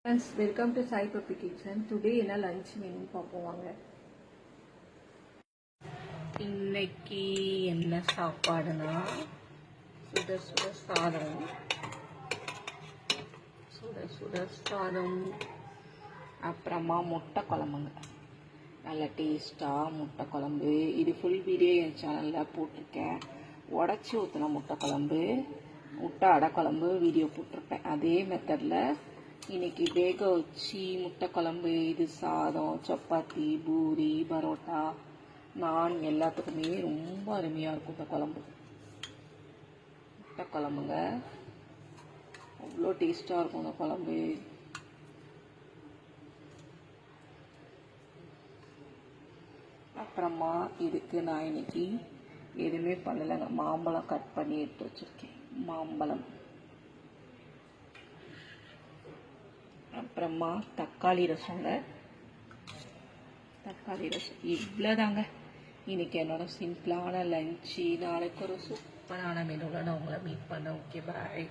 Friends, welcome to Sai Puppy Kitchen. Today என்ன lunch menu பார்ப்போம் வாங்க. இன்னைக்கு என்ன சாப்பாடுனா சுட சுட சாதம் அப்புறமா முட்டை குழம்புங்க. நல்ல டேஸ்ட்டாக முட்டை குழம்பு. இது ஃபுல் வீடியோ என் சேனலில் போட்டிருக்கேன். உடச்சி ஊற்றின முட்டை குழம்பு, முட்டை அடை குழம்பு வீடியோ போட்டிருப்பேன். அதே மெத்தடில் இன்னைக்கு வேக வச்சு முட்டை குழம்பு, இது சாதம், சப்பாத்தி, பூரி, பரோட்டா, நான் எல்லாத்துக்குமே ரொம்ப அருமையாக இருக்கும் இந்த குழம்பு. முட்டை குழம்புங்க அவ்வளோ டேஸ்ட்டாக இருக்கும் இந்த குழம்பு. அப்புறமா இதுக்கு நான் இன்னைக்கு எதுவுமே பண்ணலைங்க. மாம்பழம் கட் பண்ணி எடுத்து வச்சுருக்கேன். மாம்பழம், அப்புறமா தக்காளி ரசங்க. தக்காளி ரசம் இவ்வளோதாங்க இன்னைக்கு என்னோட சிம்பிளான லஞ்சு. நாளைக்கு ஒரு சூப்பரான மெனுவில் நான் உங்களை மீட் பண்ணேன். ஓகே, பாய்.